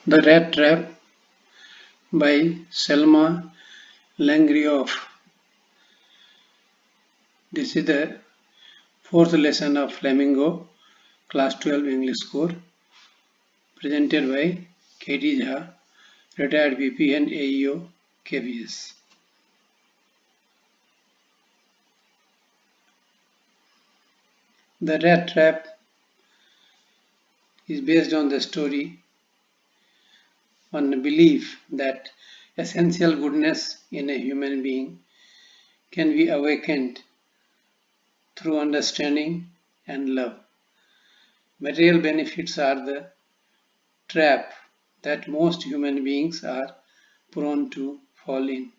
The Rat Trap by Selma Langrioff. This is the fourth lesson of Flamingo, Class 12 English Core, presented by K.D. Jha, retired VP and AEO, KBS. The Rat Trap is based on the story on the belief that essential goodness in a human being can be awakened through understanding and love. Material benefits are the trap that most human beings are prone to fall in.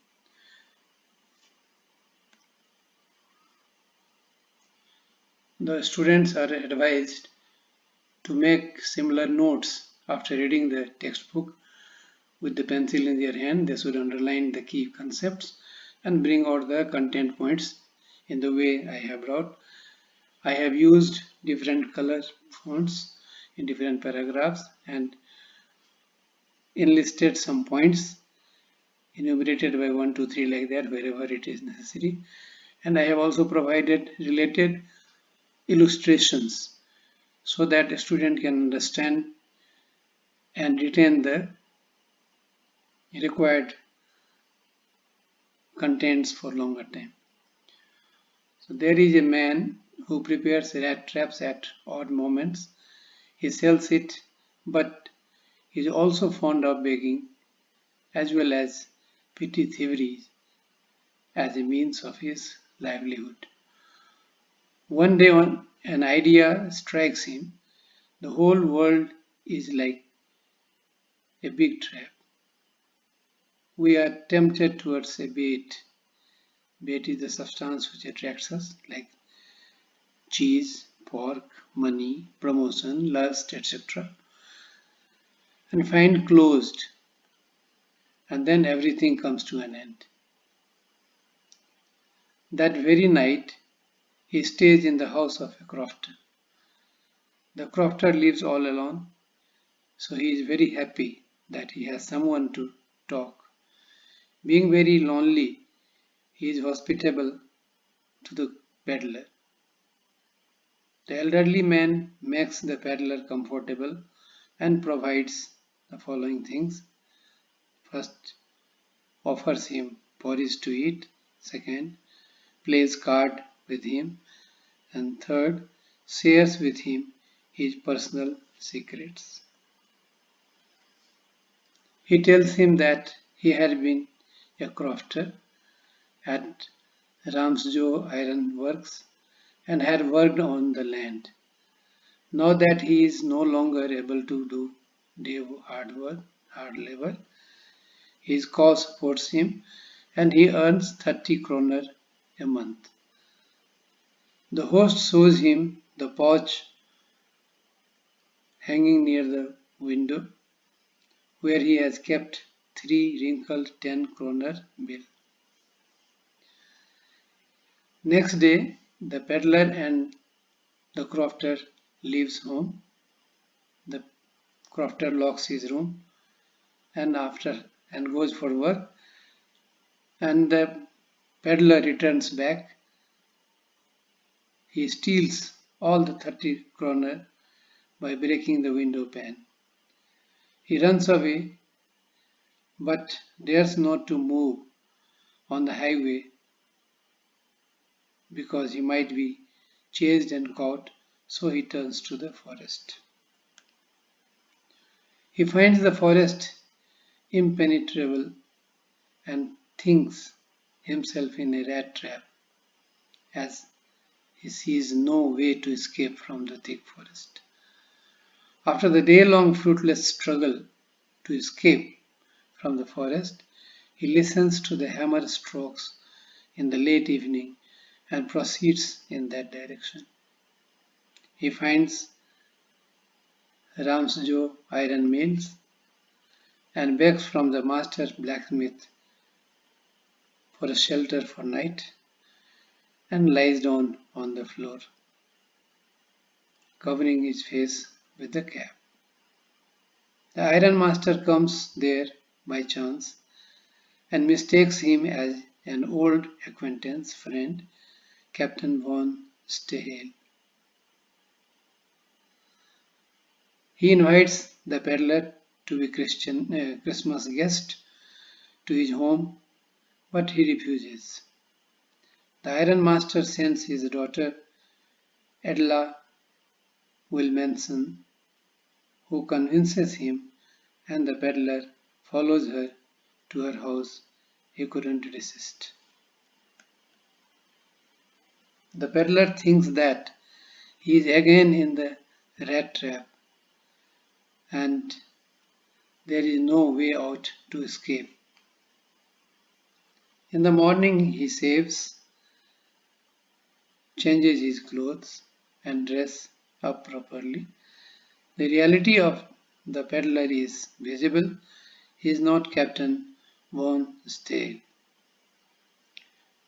The students are advised to make similar notes after reading the textbook. With the pencil in their hand, they should underline the key concepts and bring out the content points in the way I have brought. I have used different color fonts in different paragraphs and enlisted some points enumerated by 1, 2, 3 like that wherever it is necessary. And I have also provided related illustrations so that a student can understand and retain the required contents for longer time. So there is a man who prepares rat traps at odd moments. He sells it, but he is also fond of begging as well as petty thievery as a means of his livelihood. One day an idea strikes him. The whole world is like a big trap. We are tempted towards a bait. Bait is the substance which attracts us, like cheese, pork, money, promotion, lust, etc. And find closed. And then everything comes to an end. That very night, he stays in the house of a crofter. The crofter lives all alone, so he is very happy that he has someone to talk. Being very lonely, he is hospitable to the peddler. The elderly man makes the peddler comfortable and provides the following things. First, offers him porridge to eat. Second, plays card with him. And third, shares with him his personal secrets. He tells him that he had been a crofter at Ramsjo Iron Works and had worked on the land. Now that he is no longer able to do hard labor, his cause supports him and he earns 30 kronor a month. The host shows him the pouch hanging near the window where he has kept 3 wrinkled 10 kronor bill. Next day, the peddler and the crofter leaves home. The crofter locks his room and goes for work, and the peddler returns back. He steals all the 30 kronor by breaking the window pane. He runs away but dares not to move on the highway because he might be chased and caught, so he turns to the forest. He finds the forest impenetrable and thinks himself in a rat trap as he sees no way to escape from the thick forest. After the day-long fruitless struggle to escape from the forest, he listens to the hammer strokes in the late evening and proceeds in that direction. He finds Ramsjo Iron Mills and begs from the master blacksmith for a shelter for night and lies down on the floor, covering his face with the cap. The Iron Master comes there by chance and mistakes him as an old acquaintance friend, Captain von Stahle. He invites the peddler to be Christmas guest to his home, but he refuses. The Iron Master sends his daughter Edla Wilmanson, who convinces him, and the peddler follows her to her house. He couldn't resist. The peddler thinks that he is again in the rat trap and there is no way out to escape. In the morning he shaves, changes his clothes and dresses up properly. The reality of the peddler is visible. He is not Captain von Stahle.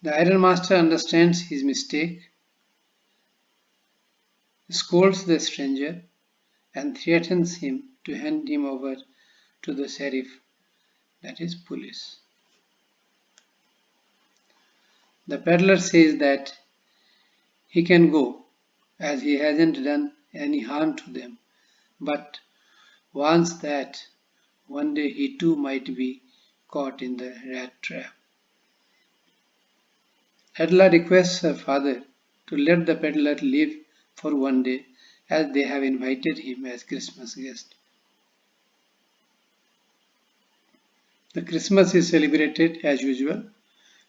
The Iron Master understands his mistake, scolds the stranger, and threatens him to hand him over to the sheriff, that is police. The peddler says that he can go as he hasn't done any harm to them, but warns that one day he too might be caught in the rat trap. Edla requests her father to let the peddler live for one day as they have invited him as Christmas guest. The Christmas is celebrated as usual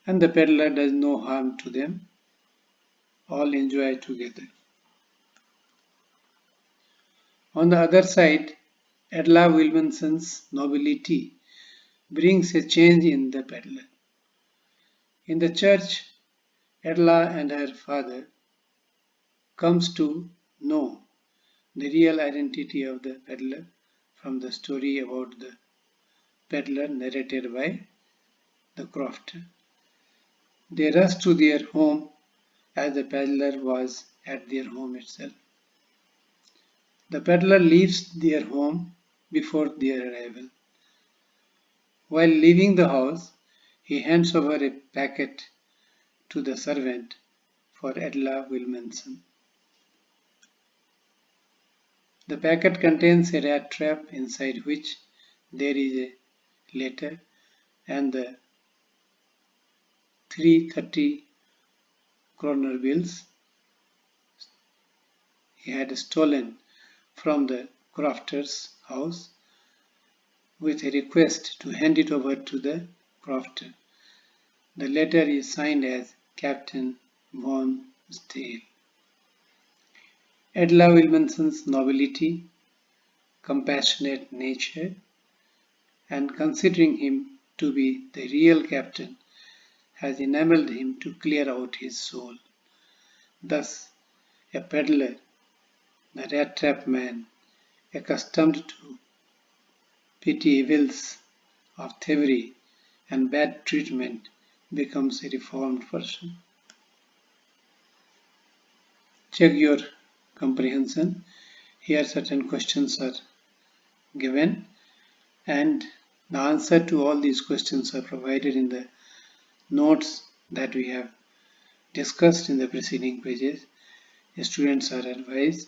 and the peddler does no harm to them. All enjoy together. On the other side, Edla Wilmanson's nobility brings a change in the peddler. In the church, Edla and her father comes to know the real identity of the peddler from the story about the peddler narrated by the crofter. They rush to their home as the peddler was at their home itself. The peddler leaves their home before their arrival. While leaving the house, he hands over a packet to the servant for Edla Wilmanson. The packet contains a rat trap inside which there is a letter and the 330 kronor bills he had stolen from the crofter's house with a request to hand it over to the crofter. The letter is signed as Captain von Stahle. Edla Wilmanson's nobility, compassionate nature, and considering him to be the real captain has enabled him to clear out his soul. Thus, a peddler, the rat trap man, accustomed to petty evils of thievery and bad treatment, becomes a reformed person. Check your comprehension. Here certain questions are given and the answer to all these questions are provided in the notes that we have discussed in the preceding pages. The students are advised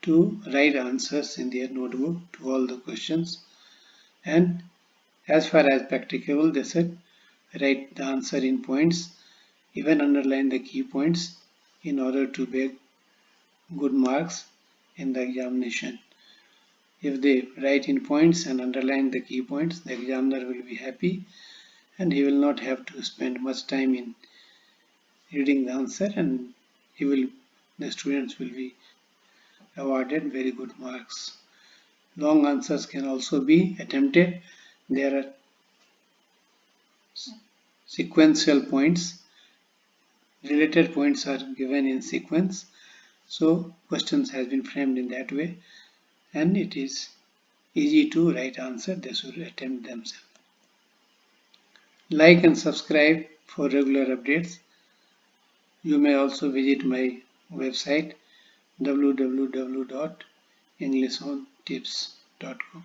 to write answers in their notebook to all the questions, and as far as practicable they should write the answer in points, even underline the key points in order to beg good marks in the examination. If they write in points and underline the key points, the examiner will be happy and he will not have to spend much time in reading the answer, and the students will be awarded very good marks. Long answers can also be attempted. There are sequential points. Related points are given in sequence. So questions has been framed in that way and it is easy to write answer. They should attempt themselves. Like and subscribe for regular updates. You may also visit my website www.englishontips.com.